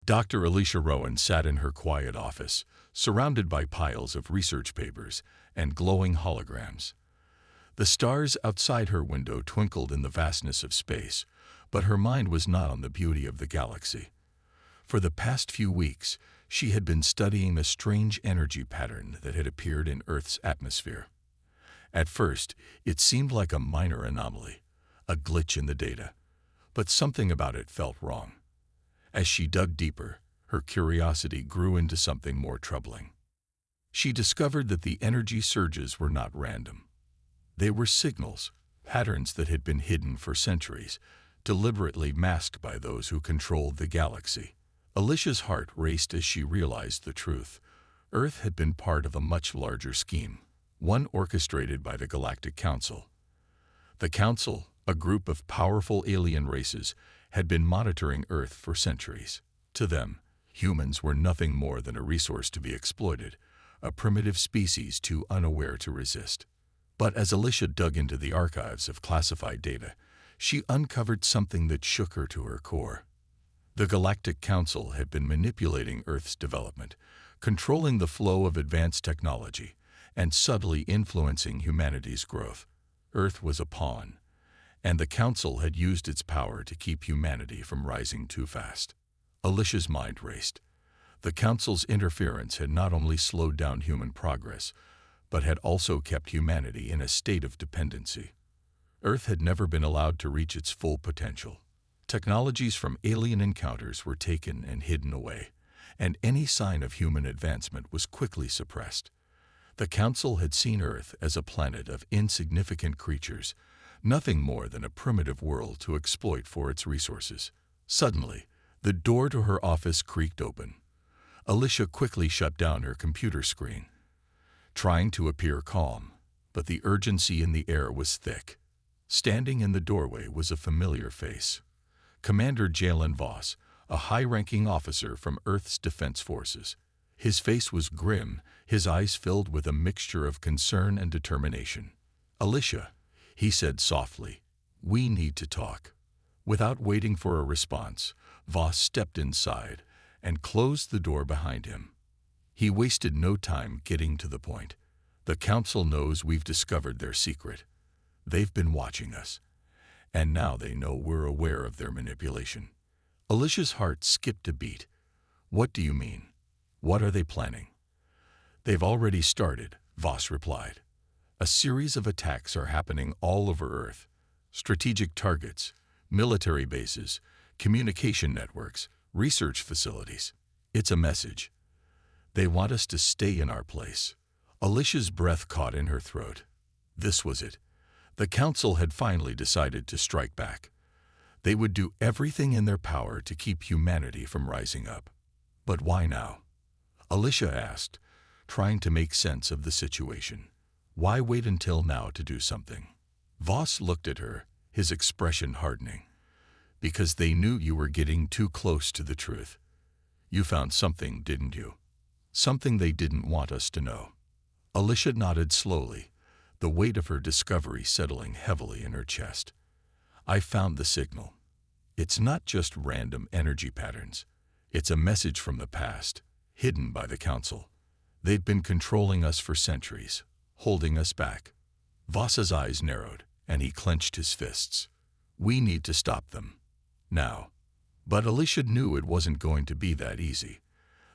Dr. Alicia Rowan sat in her quiet office, surrounded by piles of research papers and glowing holograms. The stars outside her window twinkled in the vastness of space, but her mind was not on the beauty of the galaxy. For the past few weeks, she had been studying a strange energy pattern that had appeared in Earth's atmosphere. At first, it seemed like a minor anomaly, a glitch in the data, but something about it felt wrong. As she dug deeper, her curiosity grew into something more troubling. She discovered that the energy surges were not random. They were signals, patterns that had been hidden for centuries, deliberately masked by those who controlled the galaxy. Alicia's heart raced as she realized the truth. Earth had been part of a much larger scheme, one orchestrated by the Galactic Council. The Council, a group of powerful alien races, had been monitoring Earth for centuries. To them, humans were nothing more than a resource to be exploited, a primitive species too unaware to resist. But as Alicia dug into the archives of classified data, she uncovered something that shook her to her core. The Galactic Council had been manipulating Earth's development, controlling the flow of advanced technology, and subtly influencing humanity's growth. Earth was a pawn, and the Council had used its power to keep humanity from rising too fast. Alicia's mind raced. The Council's interference had not only slowed down human progress, but had also kept humanity in a state of dependency. Earth had never been allowed to reach its full potential. Technologies from alien encounters were taken and hidden away, and any sign of human advancement was quickly suppressed. The Council had seen Earth as a planet of insignificant creatures, nothing more than a primitive world to exploit for its resources. Suddenly, the door to her office creaked open. Alicia quickly shut down her computer screen, trying to appear calm, but the urgency in the air was thick. Standing in the doorway was a familiar face. Commander Jalen Voss, a high-ranking officer from Earth's Defense Forces. His face was grim, his eyes filled with a mixture of concern and determination. "Alicia," he said softly, "we need to talk." Without waiting for a response, Voss stepped inside and closed the door behind him. He wasted no time getting to the point. "The Council knows we've discovered their secret. They've been watching us, and now they know we're aware of their manipulation." Alicia's heart skipped a beat. "What do you mean? What are they planning?" "They've already started," Voss replied. "A series of attacks are happening all over Earth. Strategic targets, military bases, communication networks, research facilities. It's a message. They want us to stay in our place." Alicia's breath caught in her throat. This was it. The Council had finally decided to strike back. They would do everything in their power to keep humanity from rising up. But why now? Alicia asked, trying to make sense of the situation. Why wait until now to do something? Voss looked at her, his expression hardening. "Because they knew you were getting too close to the truth. You found something, didn't you? Something they didn't want us to know." Alicia nodded slowly, the weight of her discovery settling heavily in her chest. "I found the signal. It's not just random energy patterns. It's a message from the past, hidden by the Council. They've been controlling us for centuries, holding us back." Voss's eyes narrowed, and he clenched his fists. "We need to stop them. Now." But Alicia knew it wasn't going to be that easy.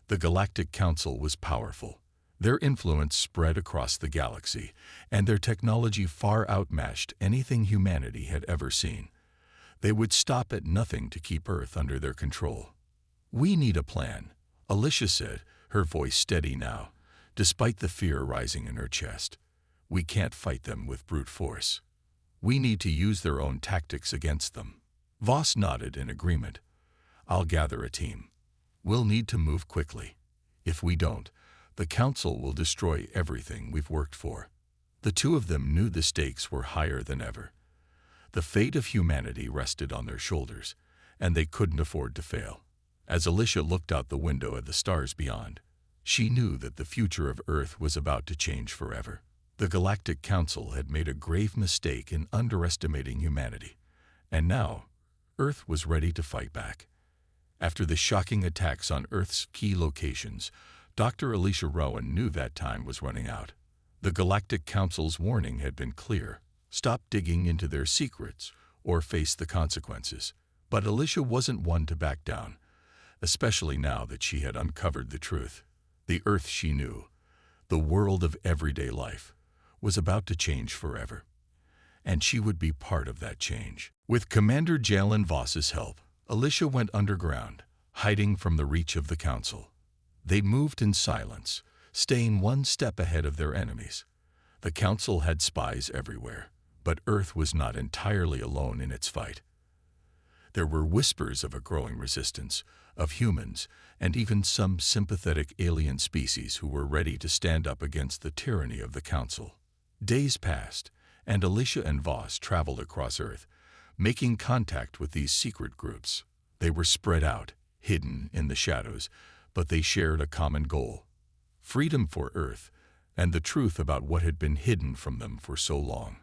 The Galactic Council was powerful. Their influence spread across the galaxy, and their technology far outmatched anything humanity had ever seen. They would stop at nothing to keep Earth under their control. "We need a plan," Alicia said, her voice steady now, despite the fear rising in her chest. "We can't fight them with brute force. We need to use their own tactics against them." Voss nodded in agreement. "I'll gather a team. We'll need to move quickly. If we don't, the Council will destroy everything we've worked for." The two of them knew the stakes were higher than ever. The fate of humanity rested on their shoulders, and they couldn't afford to fail. As Alicia looked out the window at the stars beyond, she knew that the future of Earth was about to change forever. The Galactic Council had made a grave mistake in underestimating humanity, and now Earth was ready to fight back. After the shocking attacks on Earth's key locations, Dr. Alicia Rowan knew that time was running out. The Galactic Council's warning had been clear: stop digging into their secrets or face the consequences. But Alicia wasn't one to back down, especially now that she had uncovered the truth. The Earth she knew, the world of everyday life, was about to change forever. And she would be part of that change. With Commander Jalen Voss's help, Alicia went underground, hiding from the reach of the Council. They moved in silence, staying one step ahead of their enemies. The Council had spies everywhere, but Earth was not entirely alone in its fight. There were whispers of a growing resistance, of humans, and even some sympathetic alien species who were ready to stand up against the tyranny of the Council. Days passed, and Alicia and Voss traveled across Earth, making contact with these secret groups. They were spread out, hidden in the shadows, but they shared a common goal: freedom for Earth, and the truth about what had been hidden from them for so long.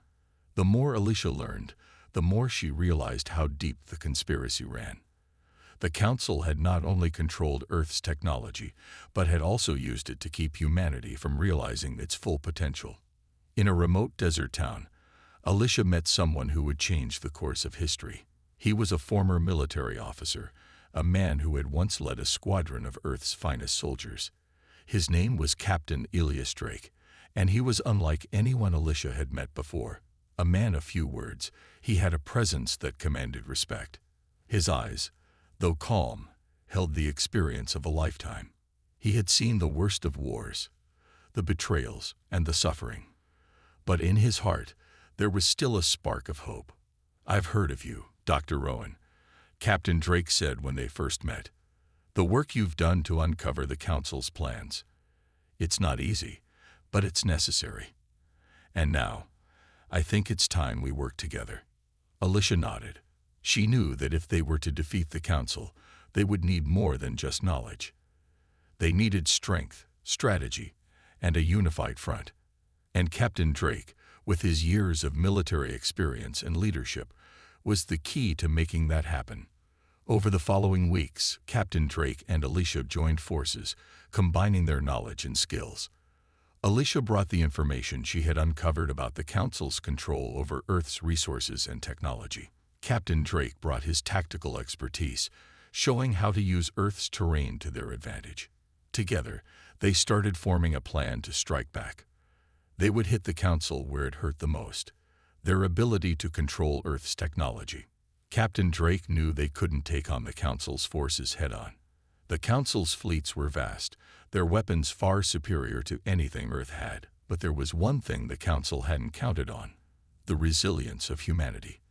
The more Alicia learned, the more she realized how deep the conspiracy ran. The Council had not only controlled Earth's technology, but had also used it to keep humanity from realizing its full potential. In a remote desert town, Alicia met someone who would change the course of history. He was a former military officer, a man who had once led a squadron of Earth's finest soldiers. His name was Captain Elias Drake, and he was unlike anyone Alicia had met before. A man of few words, he had a presence that commanded respect. His eyes, though calm, held the experience of a lifetime. He had seen the worst of wars, the betrayals, and the suffering. But in his heart, there was still a spark of hope. "I've heard of you, Dr. Rowan," Captain Drake said when they first met. "The work you've done to uncover the Council's plans. It's not easy, but it's necessary. And now, I think it's time we work together." Alicia nodded. She knew that if they were to defeat the Council, they would need more than just knowledge. They needed strength, strategy, and a unified front. And Captain Drake, with his years of military experience and leadership, was the key to making that happen. Over the following weeks, Captain Drake and Alicia joined forces, combining their knowledge and skills. Alicia brought the information she had uncovered about the Council's control over Earth's resources and technology. Captain Drake brought his tactical expertise, showing how to use Earth's terrain to their advantage. Together, they started forming a plan to strike back. They would hit the Council where it hurt the most: their ability to control Earth's technology. Captain Drake knew they couldn't take on the Council's forces head-on. The Council's fleets were vast, their weapons far superior to anything Earth had. But there was one thing the Council hadn't counted on: the resilience of humanity.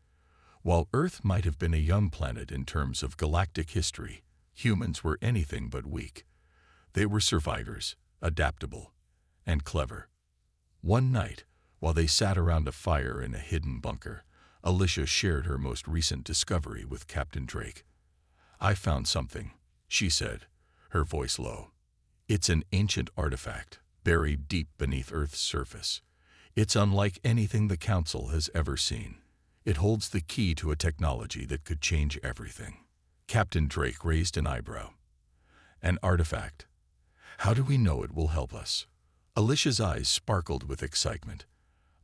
While Earth might have been a young planet in terms of galactic history, humans were anything but weak. They were survivors, adaptable, and clever. One night, while they sat around a fire in a hidden bunker, Alicia shared her most recent discovery with Captain Drake. "I found something," she said, her voice low. "It's an ancient artifact, buried deep beneath Earth's surface. It's unlike anything the Council has ever seen. It holds the key to a technology that could change everything." Captain Drake raised an eyebrow. "An artifact? How do we know it will help us?" Alicia's eyes sparkled with excitement.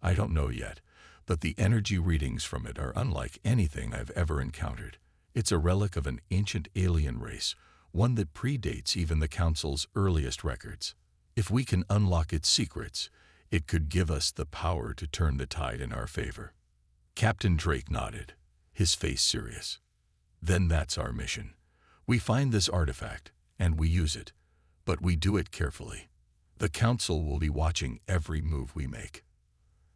"I don't know yet, but the energy readings from it are unlike anything I've ever encountered. It's a relic of an ancient alien race, one that predates even the Council's earliest records. If we can unlock its secrets, it could give us the power to turn the tide in our favor." Captain Drake nodded, his face serious. "Then that's our mission. We find this artifact, and we use it, but we do it carefully. The Council will be watching every move we make."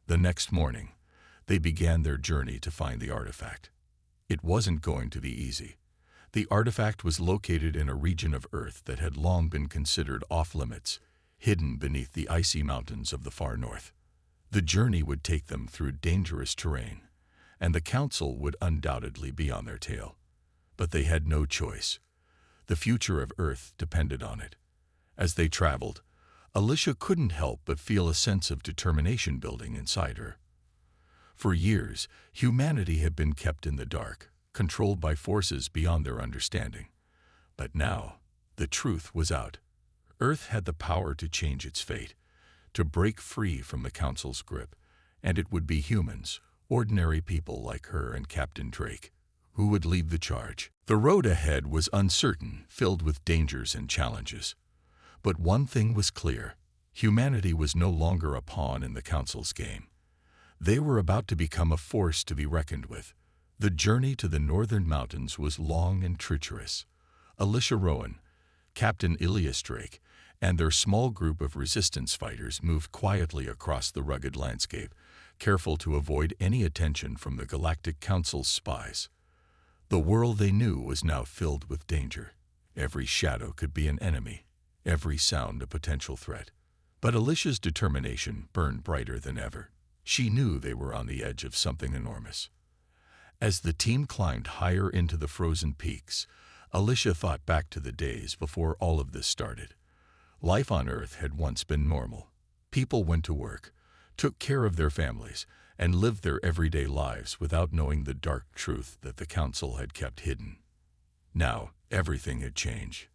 The next morning, they began their journey to find the artifact. It wasn't going to be easy. The artifact was located in a region of Earth that had long been considered off-limits, hidden beneath the icy mountains of the far north. The journey would take them through dangerous terrain, and the Council would undoubtedly be on their tail. But they had no choice. The future of Earth depended on it. As they traveled, Alicia couldn't help but feel a sense of determination building inside her. For years, humanity had been kept in the dark, controlled by forces beyond their understanding. But now, the truth was out. Earth had the power to change its fate, to break free from the Council's grip, and it would be humans, ordinary people like her and Captain Drake, who would lead the charge. The road ahead was uncertain, filled with dangers and challenges. But one thing was clear: humanity was no longer a pawn in the Council's game. They were about to become a force to be reckoned with. The journey to the northern mountains was long and treacherous. Alicia Rowan, Captain Ilias Drake, and their small group of resistance fighters moved quietly across the rugged landscape, careful to avoid any attention from the Galactic Council's spies. The world they knew was now filled with danger. Every shadow could be an enemy, every sound a potential threat. But Alicia's determination burned brighter than ever. She knew they were on the edge of something enormous. As the team climbed higher into the frozen peaks, Alicia thought back to the days before all of this started. Life on Earth had once been normal. People went to work, took care of their families, and lived their everyday lives without knowing the dark truth that the Council had kept hidden. Now, everything had changed.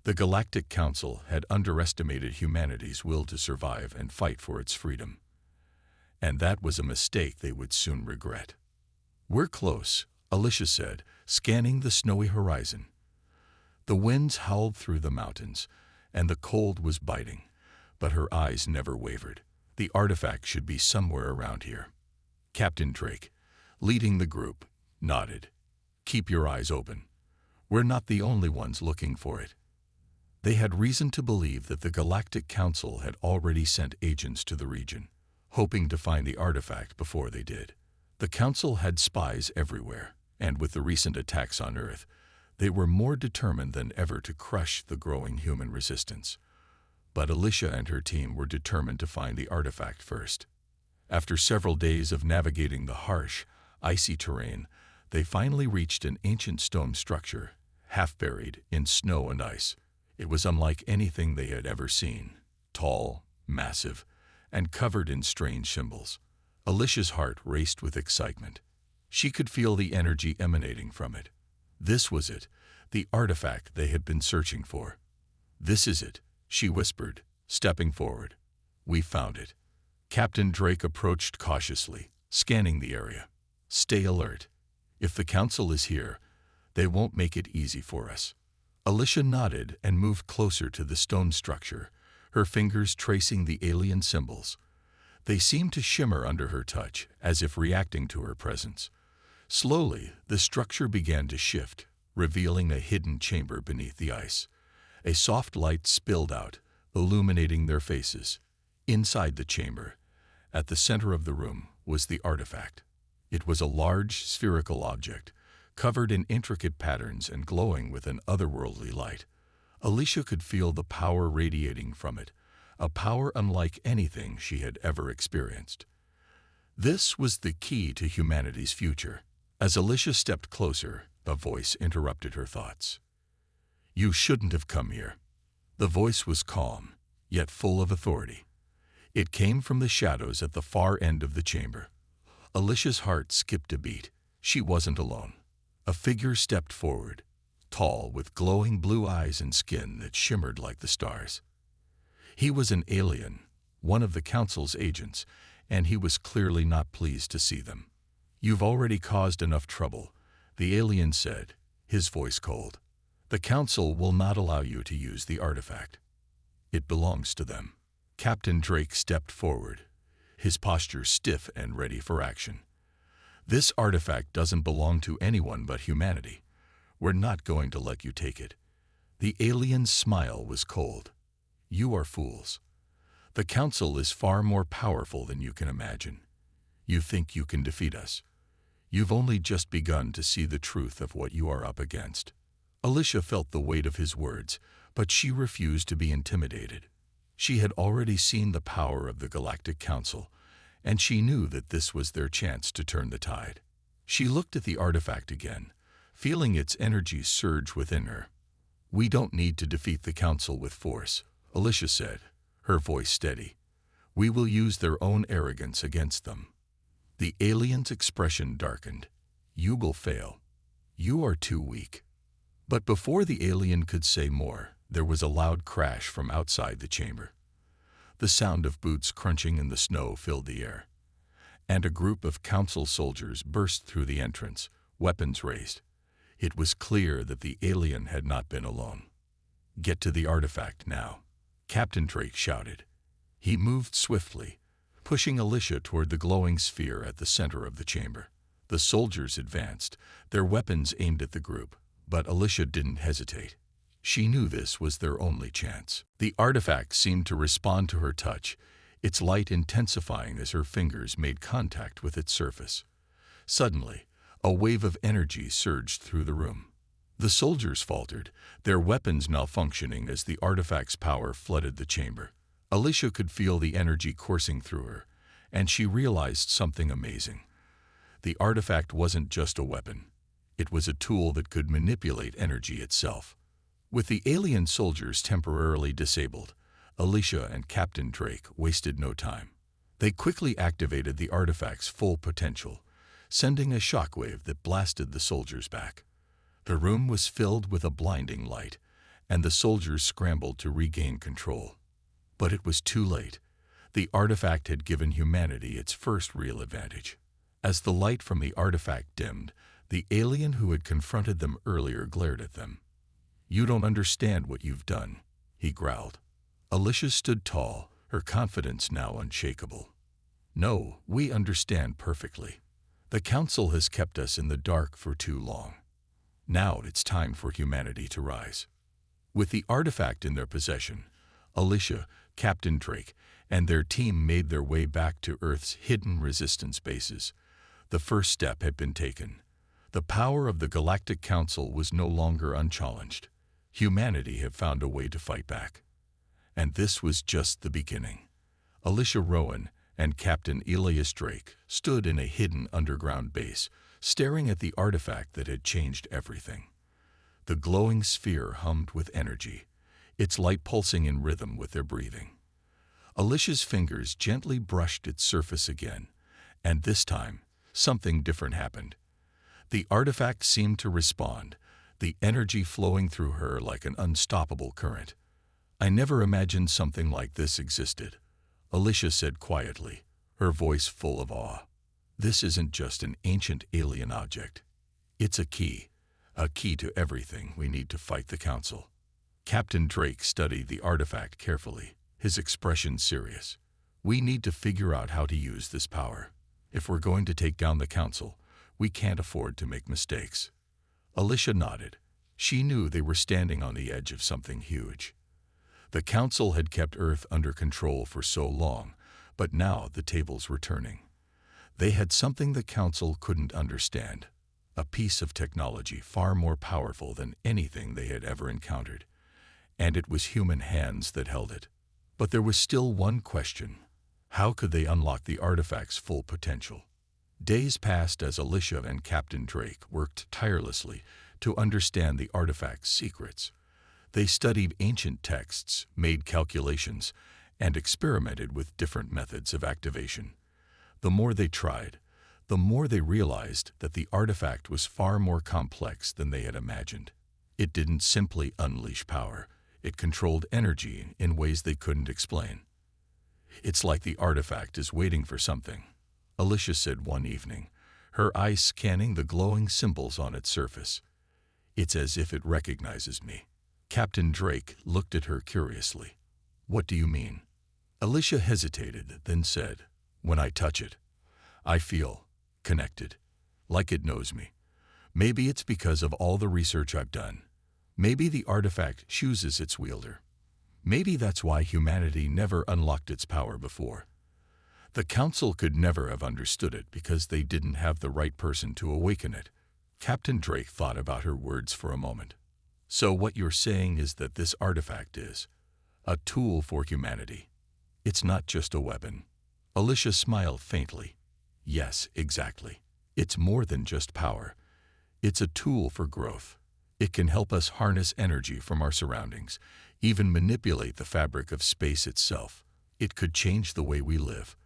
The Galactic Council had underestimated humanity's will to survive and fight for its freedom. And that was a mistake they would soon regret. "We're close," Alicia said, scanning the snowy horizon. The winds howled through the mountains, and the cold was biting, but her eyes never wavered. The artifact should be somewhere around here. Captain Drake, leading the group, nodded. "Keep your eyes open. We're not the only ones looking for it." They had reason to believe that the Galactic Council had already sent agents to the region, hoping to find the artifact before they did. The Council had spies everywhere, and with the recent attacks on Earth, they were more determined than ever to crush the growing human resistance. But Alicia and her team were determined to find the artifact first. After several days of navigating the harsh, icy terrain, they finally reached an ancient stone structure, half buried in snow and ice. It was unlike anything they had ever seen: tall, massive, and covered in strange symbols. Alicia's heart raced with excitement. She could feel the energy emanating from it. This was it, the artifact they had been searching for. "This is it," she whispered, stepping forward. "We found it." Captain Drake approached cautiously, scanning the area. "Stay alert. If the Council is here, they won't make it easy for us." Alicia nodded and moved closer to the stone structure, her fingers tracing the alien symbols. They seemed to shimmer under her touch, as if reacting to her presence. Slowly, the structure began to shift, revealing a hidden chamber beneath the ice. A soft light spilled out, illuminating their faces. Inside the chamber, at the center of the room, was the artifact. It was a large, spherical object, covered in intricate patterns and glowing with an otherworldly light. Alicia could feel the power radiating from it, a power unlike anything she had ever experienced. This was the key to humanity's future. As Alicia stepped closer, a voice interrupted her thoughts. "You shouldn't have come here." The voice was calm, yet full of authority. It came from the shadows at the far end of the chamber. Alicia's heart skipped a beat. She wasn't alone. A figure stepped forward, tall, with glowing blue eyes and skin that shimmered like the stars. He was an alien, one of the Council's agents, and he was clearly not pleased to see them. "You've already caused enough trouble," the alien said, his voice cold. "The Council will not allow you to use the artifact. It belongs to them." Captain Drake stepped forward, his posture stiff and ready for action. "This artifact doesn't belong to anyone but humanity. We're not going to let you take it." The alien's smile was cold. "You are fools. The Council is far more powerful than you can imagine. You think you can defeat us. You've only just begun to see the truth of what you are up against." Alicia felt the weight of his words, but she refused to be intimidated. She had already seen the power of the Galactic Council, and she knew that this was their chance to turn the tide. She looked at the artifact again, feeling its energy surge within her. "We don't need to defeat the Council with force," Alicia said, her voice steady. "We will use their own arrogance against them." The alien's expression darkened. "You will fail. You are too weak." But before the alien could say more, there was a loud crash from outside the chamber. The sound of boots crunching in the snow filled the air, and a group of council soldiers burst through the entrance, weapons raised. It was clear that the alien had not been alone. "Get to the artifact now," Captain Drake shouted. He moved swiftly, pushing Alicia toward the glowing sphere at the center of the chamber. The soldiers advanced, their weapons aimed at the group, but Alicia didn't hesitate. She knew this was their only chance. The artifact seemed to respond to her touch, its light intensifying as her fingers made contact with its surface. Suddenly, a wave of energy surged through the room. The soldiers faltered, their weapons malfunctioning as the artifact's power flooded the chamber. Alicia could feel the energy coursing through her, and she realized something amazing. The artifact wasn't just a weapon. It was a tool that could manipulate energy itself. With the alien soldiers temporarily disabled, Alicia and Captain Drake wasted no time. They quickly activated the artifact's full potential, sending a shockwave that blasted the soldiers back. The room was filled with a blinding light, and the soldiers scrambled to regain control. But it was too late. The artifact had given humanity its first real advantage. As the light from the artifact dimmed, the alien who had confronted them earlier glared at them. "You don't understand what you've done," he growled. Alicia stood tall, her confidence now unshakable. "No, we understand perfectly. The Council has kept us in the dark for too long. Now it's time for humanity to rise." With the artifact in their possession, Alicia, Captain Drake, and their team made their way back to Earth's hidden resistance bases. The first step had been taken. The power of the Galactic Council was no longer unchallenged. Humanity had found a way to fight back. And this was just the beginning. Alicia Rowan and Captain Elias Drake stood in a hidden underground base, staring at the artifact that had changed everything. The glowing sphere hummed with energy, its light pulsing in rhythm with their breathing. Alicia's fingers gently brushed its surface again, and this time, something different happened. The artifact seemed to respond, the energy flowing through her like an unstoppable current. "I never imagined something like this existed," Alicia said quietly, her voice full of awe. "This isn't just an ancient alien object. It's a key to everything we need to fight the Council." Captain Drake studied the artifact carefully, his expression serious. "We need to figure out how to use this power. If we're going to take down the Council, we can't afford to make mistakes." Alicia nodded. She knew they were standing on the edge of something huge. The Council had kept Earth under control for so long, but now the tables were turning. They had something the Council couldn't understand, a piece of technology far more powerful than anything they had ever encountered, and it was human hands that held it. But there was still one question. How could they unlock the artifact's full potential? Days passed as Alicia and Captain Drake worked tirelessly to understand the artifact's secrets. They studied ancient texts, made calculations, and experimented with different methods of activation. The more they tried, the more they realized that the artifact was far more complex than they had imagined. It didn't simply unleash power. It controlled energy in ways they couldn't explain. "It's like the artifact is waiting for something," Alicia said one evening, her eyes scanning the glowing symbols on its surface. "It's as if it recognizes me." Captain Drake looked at her curiously. "What do you mean?" Alicia hesitated, then said, "When I touch it, I feel connected, like it knows me. Maybe it's because of all the research I've done. Maybe the artifact chooses its wielder. Maybe that's why humanity never unlocked its power before. The Council could never have understood it because they didn't have the right person to awaken it." Captain Drake thought about her words for a moment. "So what you're saying is that this artifact is a tool for humanity. It's not just a weapon." Alicia smiled faintly. "Yes, exactly. It's more than just power. It's a tool for growth. It can help us harness energy from our surroundings, even manipulate the fabric of space itself. It could change the way we live.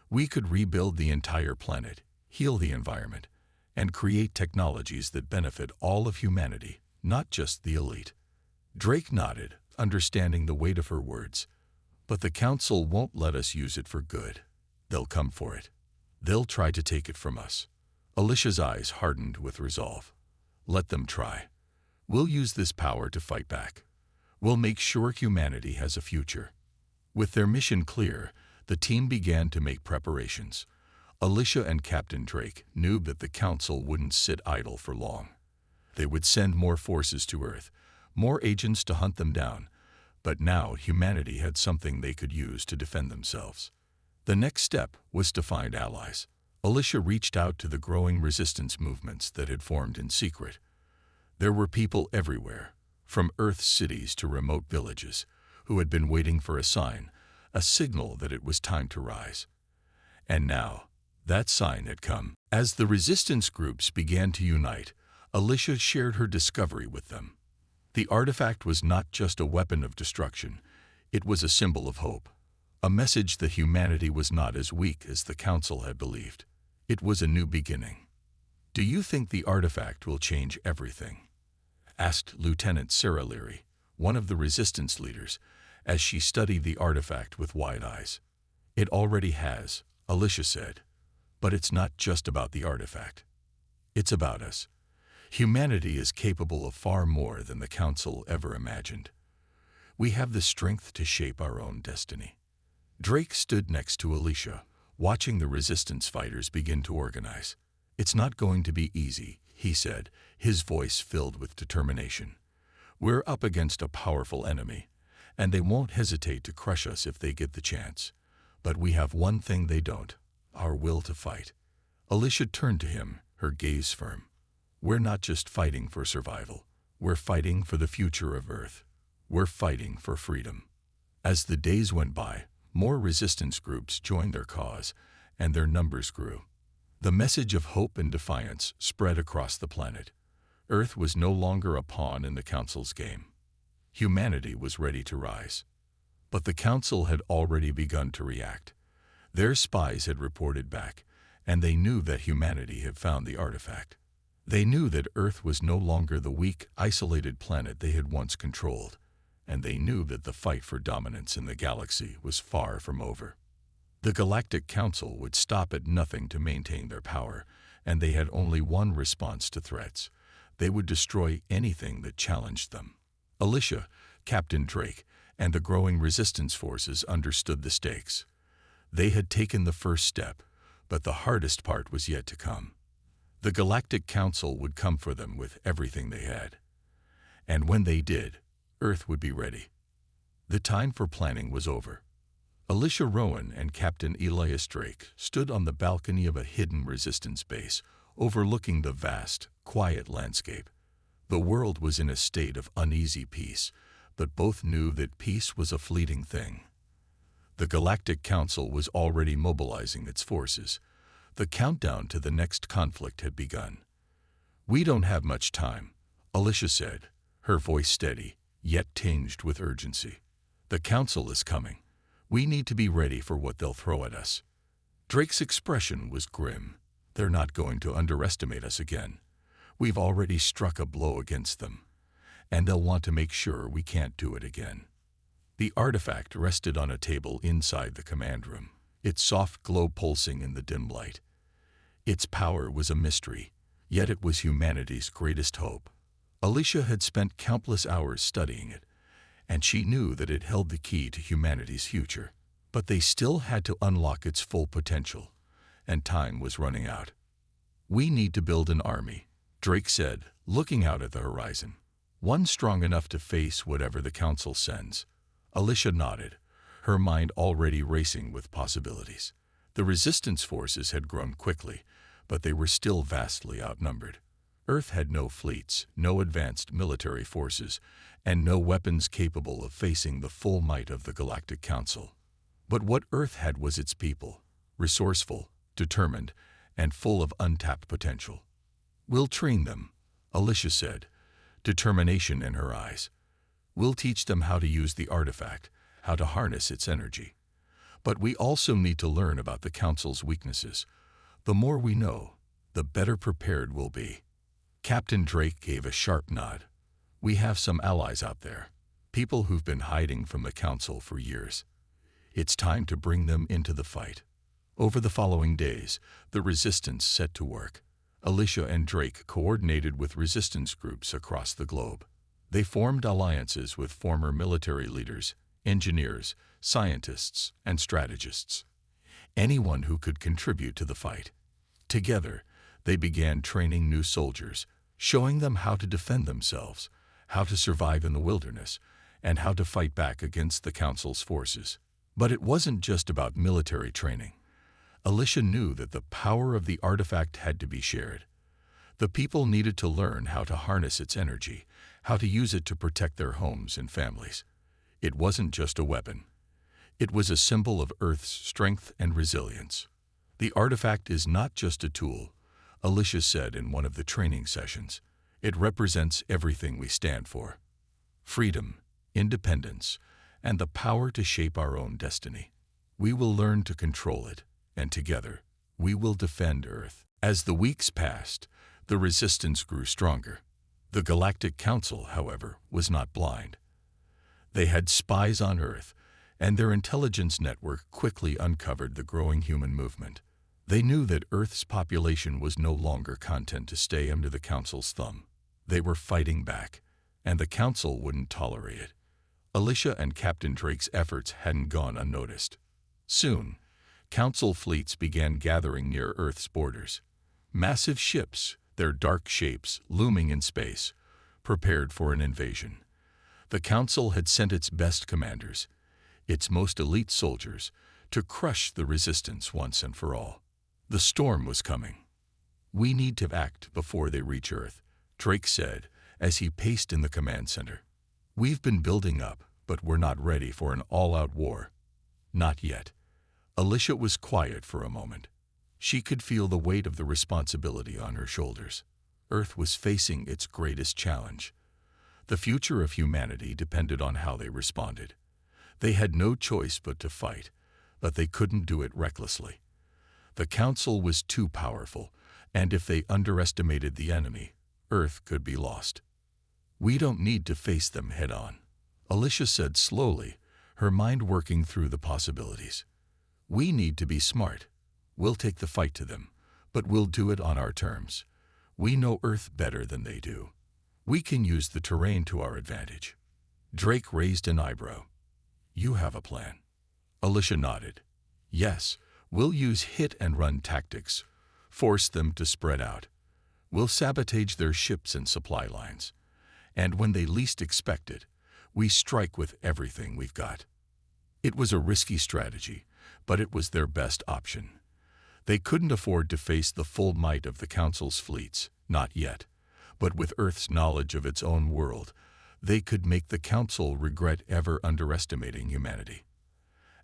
We could rebuild the entire planet, heal the environment, and create technologies that benefit all of humanity." not just the elite. Drake nodded, understanding the weight of her words. But the council won't let us use it for good. They'll come for it. They'll try to take it from us. Alicia's eyes hardened with resolve. Let them try. We'll use this power to fight back. We'll make sure humanity has a future. With their mission clear, the team began to make preparations. Alicia and Captain Drake knew that the council wouldn't sit idle for long. They would send more forces to Earth, more agents to hunt them down. But now humanity had something they could use to defend themselves. The next step was to find allies. Alicia reached out to the growing resistance movements that had formed in secret. There were people everywhere, from Earth's cities to remote villages, who had been waiting for a sign, a signal that it was time to rise. And now, that sign had come. As the resistance groups began to unite, Alicia shared her discovery with them. The artifact was not just a weapon of destruction, it was a symbol of hope. A message that humanity was not as weak as the Council had believed. It was a new beginning. "Do you think the artifact will change everything?" asked Lieutenant Sarah Leary, one of the resistance leaders, as she studied the artifact with wide eyes. "It already has," Alicia said. "But it's not just about the artifact. It's about us. Humanity is capable of far more than the Council ever imagined. We have the strength to shape our own destiny." Drake stood next to Alicia, watching the resistance fighters begin to organize. "It's not going to be easy," he said, his voice filled with determination. "We're up against a powerful enemy, and they won't hesitate to crush us if they get the chance. But we have one thing they don't, our will to fight." Alicia turned to him, her gaze firm. "We're not just fighting for survival. We're fighting for the future of Earth. We're fighting for freedom." As the days went by, more resistance groups joined their cause, and their numbers grew. The message of hope and defiance spread across the planet. Earth was no longer a pawn in the Council's game. Humanity was ready to rise. But the Council had already begun to react. Their spies had reported back, and they knew that humanity had found the artifact. They knew that Earth was no longer the weak, isolated planet they had once controlled, and they knew that the fight for dominance in the galaxy was far from over. The Galactic Council would stop at nothing to maintain their power, and they had only one response to threats. They would destroy anything that challenged them. Alicia, Captain Drake, and the growing resistance forces understood the stakes. They had taken the first step, but the hardest part was yet to come. The Galactic Council would come for them with everything they had. And when they did, Earth would be ready. The time for planning was over. Alicia Rowan and Captain Elias Drake stood on the balcony of a hidden resistance base, overlooking the vast, quiet landscape. The world was in a state of uneasy peace, but both knew that peace was a fleeting thing. The Galactic Council was already mobilizing its forces. The countdown to the next conflict had begun. "We don't have much time," Alicia said, her voice steady, yet tinged with urgency. "The Council is coming. We need to be ready for what they'll throw at us." Drake's expression was grim. "They're not going to underestimate us again. We've already struck a blow against them, and they'll want to make sure we can't do it again." The artifact rested on a table inside the command room, its soft glow pulsing in the dim light. Its power was a mystery, yet it was humanity's greatest hope. Alicia had spent countless hours studying it, and she knew that it held the key to humanity's future. But they still had to unlock its full potential, and time was running out. "We need to build an army," Drake said, looking out at the horizon. "One strong enough to face whatever the Council sends." Alicia nodded, her mind already racing with possibilities. The resistance forces had grown quickly, but they were still vastly outnumbered. Earth had no fleets, no advanced military forces, and no weapons capable of facing the full might of the Galactic Council. But what Earth had was its people, resourceful, determined, and full of untapped potential. "We'll train them," Alicia said, determination in her eyes. "We'll teach them how to use the artifact, how to harness its energy. But we also need to learn about the Council's weaknesses. The more we know, the better prepared we'll be." Captain Drake gave a sharp nod. We have some allies out there, people who've been hiding from the Council for years. It's time to bring them into the fight. Over the following days, the resistance set to work. Alicia and Drake coordinated with resistance groups across the globe. They formed alliances with former military leaders, engineers, scientists, and strategists. Anyone who could contribute to the fight. Together, they began training new soldiers, showing them how to defend themselves, how to survive in the wilderness, and how to fight back against the Council's forces. But it wasn't just about military training. Alicia knew that the power of the artifact had to be shared. The people needed to learn how to harness its energy, how to use it to protect their homes and families. It wasn't just a weapon. It was a symbol of Earth's strength and resilience. The artifact is not just a tool, Alicia said in one of the training sessions. It represents everything we stand for. Freedom, independence, and the power to shape our own destiny. We will learn to control it, and together, we will defend Earth. As the weeks passed, the resistance grew stronger. The Galactic Council, however, was not blind. They had spies on Earth, and their intelligence network quickly uncovered the growing human movement. They knew that Earth's population was no longer content to stay under the Council's thumb. They were fighting back, and the Council wouldn't tolerate it. Alicia and Captain Drake's efforts hadn't gone unnoticed. Soon, Council fleets began gathering near Earth's borders. Massive ships, their dark shapes looming in space, prepared for an invasion. The Council had sent its best commanders, its most elite soldiers, to crush the resistance once and for all. The storm was coming. We need to act before they reach Earth, Drake said as he paced in the command center. We've been building up, but we're not ready for an all-out war. Not yet. Alicia was quiet for a moment. She could feel the weight of the responsibility on her shoulders. Earth was facing its greatest challenge. The future of humanity depended on how they responded. They had no choice but to fight, but they couldn't do it recklessly. The Council was too powerful, and if they underestimated the enemy, Earth could be lost. We don't need to face them head-on, Alicia said slowly, her mind working through the possibilities. We need to be smart. We'll take the fight to them, but we'll do it on our terms. We know Earth better than they do. We can use the terrain to our advantage. Drake raised an eyebrow. You have a plan. Alicia nodded. Yes, we'll use hit-and-run tactics, force them to spread out. We'll sabotage their ships and supply lines. And when they least expect it, we strike with everything we've got. It was a risky strategy, but it was their best option. They couldn't afford to face the full might of the Council's fleets, not yet. But with Earth's knowledge of its own world, they could make the Council regret ever underestimating humanity.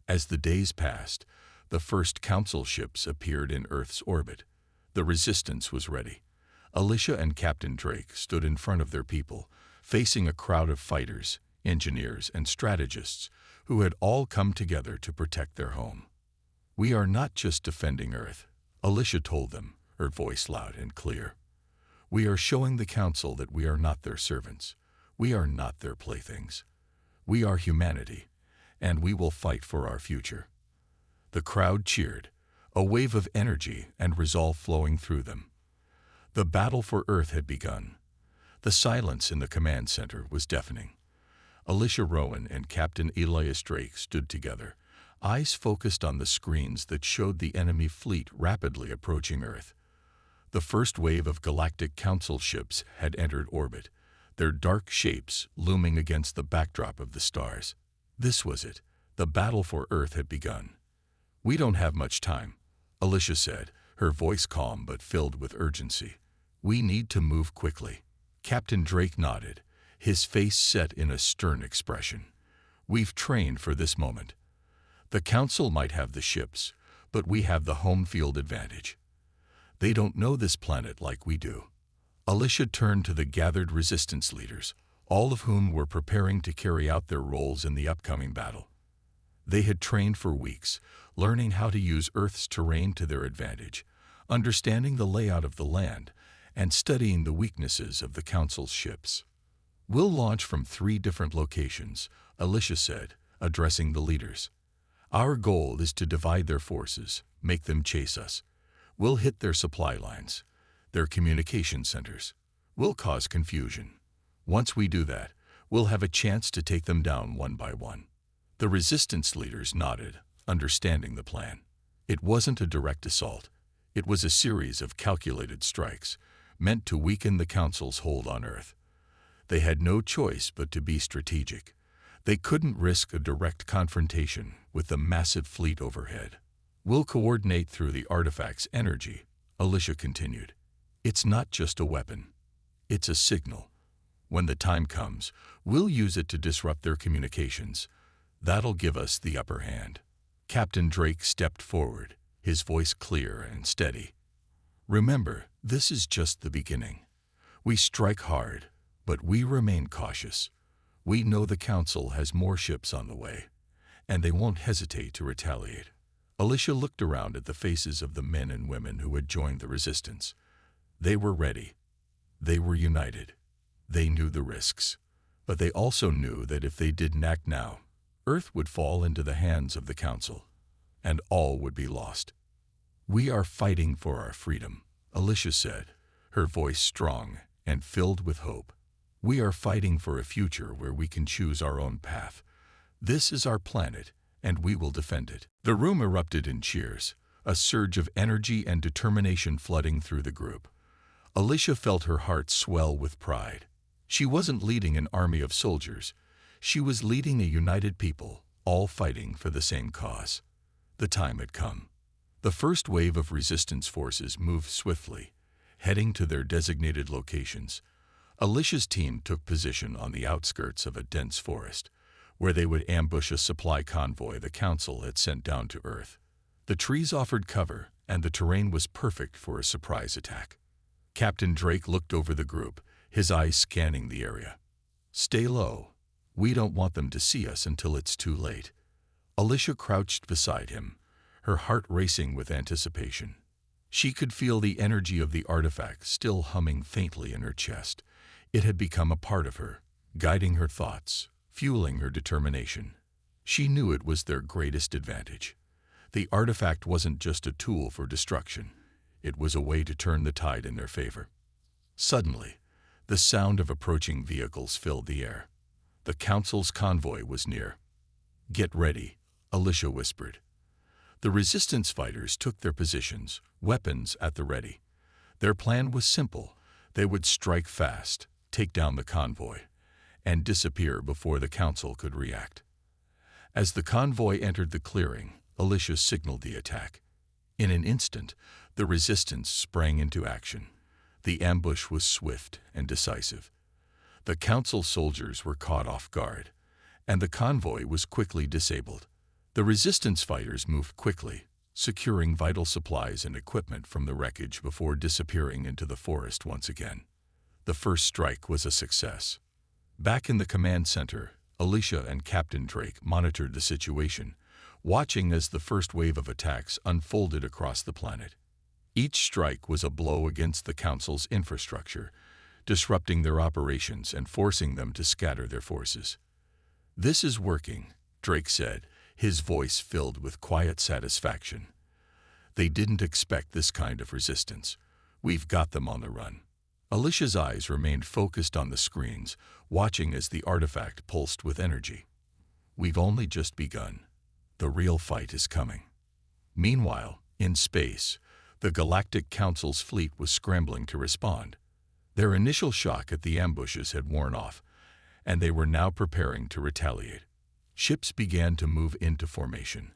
As the days passed, the first Council ships appeared in Earth's orbit. The resistance was ready. Alicia and Captain Drake stood in front of their people, facing a crowd of fighters, engineers, and strategists who had all come together to protect their home. We are not just defending Earth, Alicia told them, her voice loud and clear. We are showing the Council that we are not their servants. We are not their playthings. We are humanity, and we will fight for our future. The crowd cheered, a wave of energy and resolve flowing through them. The battle for Earth had begun. The silence in the command center was deafening. Alicia Rowan and Captain Elias Drake stood together, eyes focused on the screens that showed the enemy fleet rapidly approaching Earth. The first wave of Galactic Council ships had entered orbit, their dark shapes looming against the backdrop of the stars. This was it. The battle for Earth had begun. We don't have much time, Alicia said, her voice calm but filled with urgency. We need to move quickly. Captain Drake nodded, his face set in a stern expression. We've trained for this moment. The Council might have the ships, but we have the home field advantage. They don't know this planet like we do. Alicia turned to the gathered resistance leaders, all of whom were preparing to carry out their roles in the upcoming battle. They had trained for weeks, learning how to use Earth's terrain to their advantage, understanding the layout of the land, and studying the weaknesses of the Council's ships. We'll launch from 3 different locations, Alicia said, addressing the leaders. Our goal is to divide their forces, make them chase us. We'll hit their supply lines, their communication centers. We'll cause confusion. Once we do that, we'll have a chance to take them down one by one. The resistance leaders nodded, understanding the plan. It wasn't a direct assault. It was a series of calculated strikes, meant to weaken the Council's hold on Earth. They had no choice but to be strategic. They couldn't risk a direct confrontation with the massive fleet overhead. We'll coordinate through the artifact's energy, Alicia continued. It's not just a weapon. It's a signal. When the time comes, we'll use it to disrupt their communications. That'll give us the upper hand. Captain Drake stepped forward, his voice clear and steady. Remember, this is just the beginning. We strike hard, but we remain cautious. We know the Council has more ships on the way, and they won't hesitate to retaliate. Alicia looked around at the faces of the men and women who had joined the resistance. They were ready. They were united. They knew the risks. But they also knew that if they didn't act now, Earth would fall into the hands of the Council, and all would be lost. We are fighting for our freedom, Alicia said, her voice strong and filled with hope. We are fighting for a future where we can choose our own path. This is our planet, and we will defend it. The room erupted in cheers, a surge of energy and determination flooding through the group. Alicia felt her heart swell with pride. She wasn't leading an army of soldiers. She was leading a united people, all fighting for the same cause. The time had come. The first wave of resistance forces moved swiftly, heading to their designated locations. Alicia's team took position on the outskirts of a dense forest, where they would ambush a supply convoy the Council had sent down to Earth. The trees offered cover, and the terrain was perfect for a surprise attack. Captain Drake looked over the group, his eyes scanning the area. Stay low. We don't want them to see us until it's too late. Alicia crouched beside him, her heart racing with anticipation. She could feel the energy of the artifact still humming faintly in her chest. It had become a part of her, guiding her thoughts, fueling her determination. She knew it was their greatest advantage. The artifact wasn't just a tool for destruction. It was a way to turn the tide in their favor. Suddenly, the sound of approaching vehicles filled the air. The Council's convoy was near. Get ready, Alicia whispered. The resistance fighters took their positions, weapons at the ready. Their plan was simple. They would strike fast, take down the convoy, and disappear before the Council could react. As the convoy entered the clearing, Alicia signaled the attack. In an instant, the resistance sprang into action. The ambush was swift and decisive. The Council soldiers were caught off guard, and the convoy was quickly disabled. The resistance fighters moved quickly, securing vital supplies and equipment from the wreckage before disappearing into the forest once again. The first strike was a success. Back in the command center, Alicia and Captain Drake monitored the situation, watching as the first wave of attacks unfolded across the planet. Each strike was a blow against the Council's infrastructure, disrupting their operations and forcing them to scatter their forces. This is working, Drake said, his voice filled with quiet satisfaction. They didn't expect this kind of resistance. We've got them on the run. Alicia's eyes remained focused on the screens, watching as the artifact pulsed with energy. We've only just begun. The real fight is coming. Meanwhile, in space, the Galactic Council's fleet was scrambling to respond. Their initial shock at the ambushes had worn off, and they were now preparing to retaliate. Ships began to move into formation,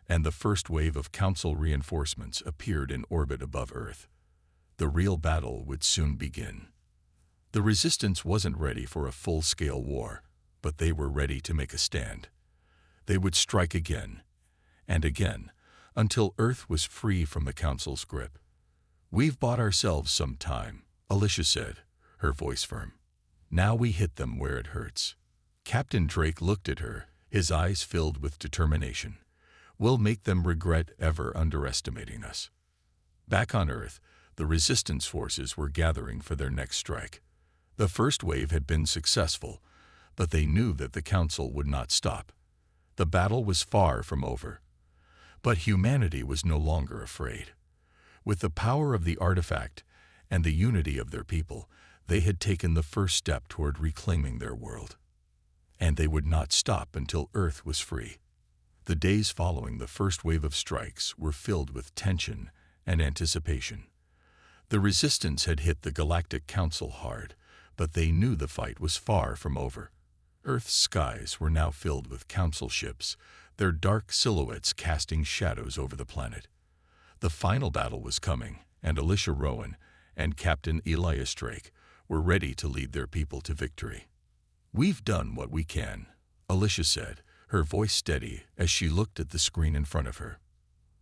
and the first wave of Council reinforcements appeared in orbit above Earth. The real battle would soon begin. The resistance wasn't ready for a full-scale war, but they were ready to make a stand. They would strike again, and again, until Earth was free from the Council's grip. We've bought ourselves some time, Alicia said, her voice firm. Now we hit them where it hurts. Captain Drake looked at her, his eyes filled with determination. We'll make them regret ever underestimating us. Back on Earth, the resistance forces were gathering for their next strike. The first wave had been successful, but they knew that the Council would not stop. The battle was far from over. But humanity was no longer afraid. With the power of the artifact and the unity of their people, they had taken the first step toward reclaiming their world. And they would not stop until Earth was free. The days following the first wave of strikes were filled with tension and anticipation. The resistance had hit the Galactic Council hard, but they knew the fight was far from over. Earth's skies were now filled with Council ships, their dark silhouettes casting shadows over the planet. The final battle was coming, and Alicia Rowan and Captain Elias Drake were ready to lead their people to victory. "We've done what we can," Alicia said, her voice steady as she looked at the screen in front of her.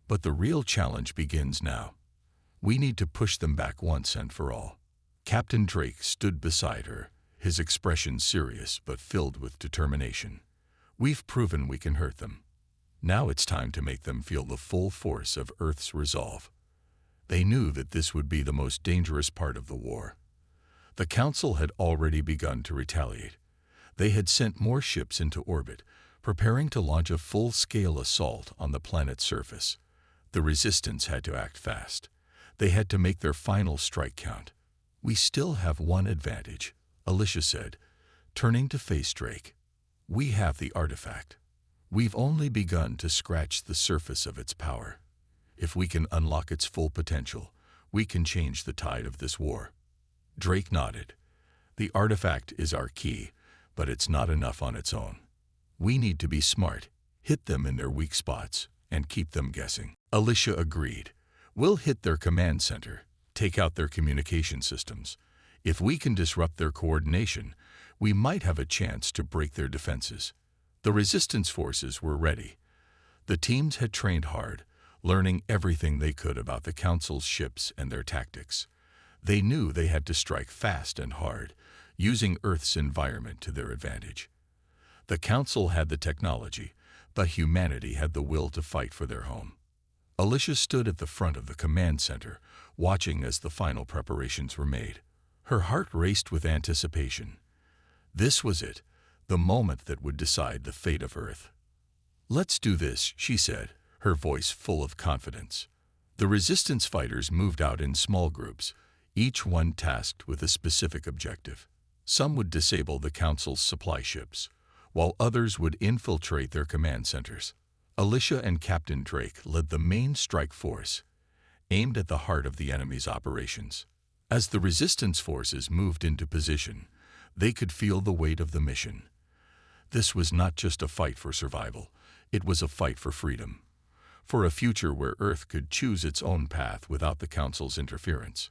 "But the real challenge begins now. We need to push them back once and for all." Captain Drake stood beside her, his expression serious but filled with determination. "We've proven we can hurt them. Now it's time to make them feel the full force of Earth's resolve." They knew that this would be the most dangerous part of the war. The Council had already begun to retaliate. They had sent more ships into orbit, preparing to launch a full-scale assault on the planet's surface. The Resistance had to act fast. They had to make their final strike count. "We still have one advantage," Alicia said, turning to face Drake. "We have the artifact. We've only begun to scratch the surface of its power. If we can unlock its full potential, we can change the tide of this war." Drake nodded. "The artifact is our key, but it's not enough on its own. We need to be smart, hit them in their weak spots, and keep them guessing." Alicia agreed. "We'll hit their command center, take out their communication systems. If we can disrupt their coordination, we might have a chance to break their defenses." The Resistance forces were ready. The teams had trained hard, learning everything they could about the Council's ships and their tactics. They knew they had to strike fast and hard, using Earth's environment to their advantage. The Council had the technology, but humanity had the will to fight for their home. Alicia stood at the front of the command center, watching as the final preparations were made. Her heart raced with anticipation. This was it, the moment that would decide the fate of Earth. "Let's do this," she said, her voice full of confidence. The Resistance fighters moved out in small groups, each one tasked with a specific objective. Some would disable the Council's supply ships, while others would infiltrate their command centers. Alicia and Captain Drake led the main strike force, aimed at the heart of the enemy's operations. As the Resistance forces moved into position, they could feel the weight of the mission. This was not just a fight for survival, it was a fight for freedom, for a future where Earth could choose its own path without the Council's interference.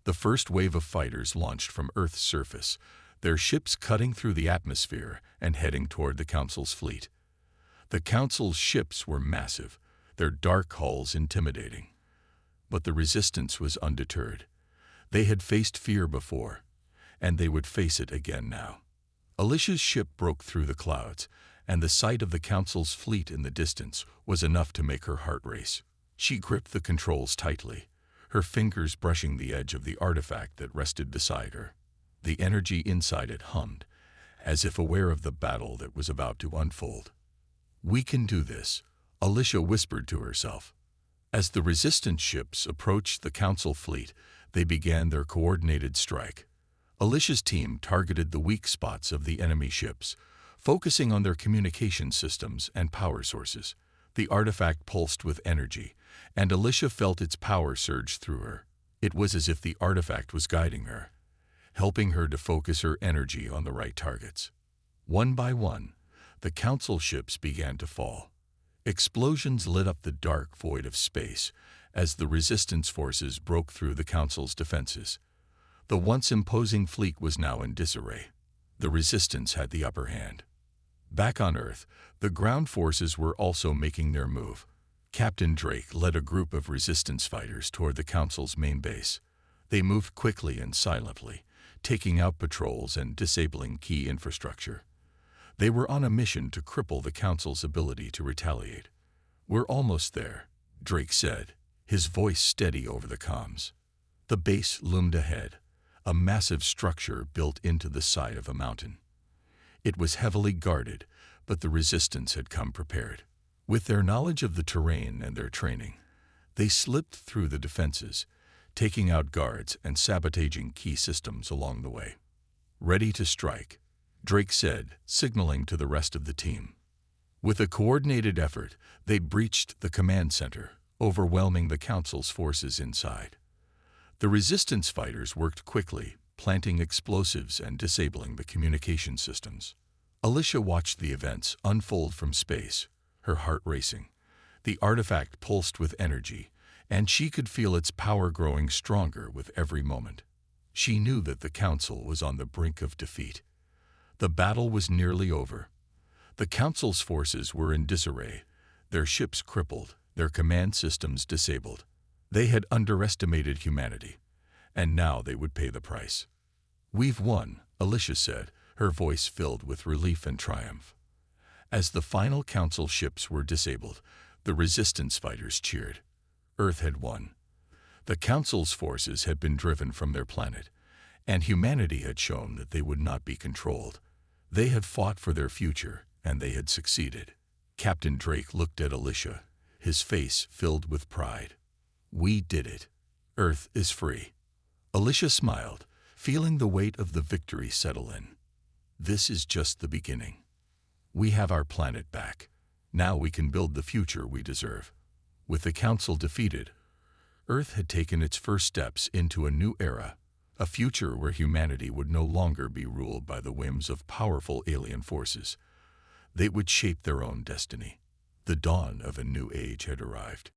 The first wave of fighters launched from Earth's surface, their ships cutting through the atmosphere and heading toward the Council's fleet. The Council's ships were massive, their dark hulls intimidating. But the Resistance was undeterred. They had faced fear before, and they would face it again now. Alicia's ship broke through the clouds, and the sight of the Council's fleet in the distance was enough to make her heart race. She gripped the controls tightly, her fingers brushing the edge of the artifact that rested beside her. The energy inside it hummed, as if aware of the battle that was about to unfold. "We can do this," Alicia whispered to herself. As the Resistance ships approached the Council fleet, they began their coordinated strike. Alicia's team targeted the weak spots of the enemy ships, focusing on their communication systems and power sources. The artifact pulsed with energy, and Alicia felt its power surge through her. It was as if the artifact was guiding her, helping her to focus her energy on the right targets. One by one, the Council ships began to fall. Explosions lit up the dark void of space as the Resistance forces broke through the Council's defenses. The once imposing fleet was now in disarray. The Resistance had the upper hand. Back on Earth, the ground forces were also making their move. Captain Drake led a group of Resistance fighters toward the Council's main base. They moved quickly and silently, taking out patrols and disabling key infrastructure. They were on a mission to cripple the Council's ability to retaliate. "We're almost there," Drake said, his voice steady over the comms. The base loomed ahead, a massive structure built into the side of a mountain. It was heavily guarded, but the resistance had come prepared. With their knowledge of the terrain and their training, they slipped through the defenses, taking out guards and sabotaging key systems along the way. "Ready to strike," Drake said, signaling to the rest of the team. With a coordinated effort, they breached the command center, overwhelming the Council's forces inside. The resistance fighters worked quickly, planting explosives and disabling the communication systems. Alicia watched the events unfold from space, her heart racing. The artifact pulsed with energy, and she could feel its power growing stronger with every moment. She knew that the Council was on the brink of defeat. The battle was nearly over. The Council's forces were in disarray, their ships crippled, their command systems disabled. They had underestimated humanity, and now they would pay the price. "We've won," Alicia said, her voice filled with relief and triumph. As the final Council ships were disabled, the resistance fighters cheered. Earth had won. The Council's forces had been driven from their planet, and humanity had shown that they would not be controlled. They had fought for their future, and they had succeeded. Captain Drake looked at Alicia, his face filled with pride. "We did it. Earth is free." Alicia smiled, feeling the weight of the victory settle in. "This is just the beginning. We have our planet back. Now we can build the future we deserve." With the Council defeated, Earth had taken its first steps into a new era, a future where humanity would no longer be ruled by the whims of powerful alien forces. They would shape their own destiny. The dawn of a new age had arrived.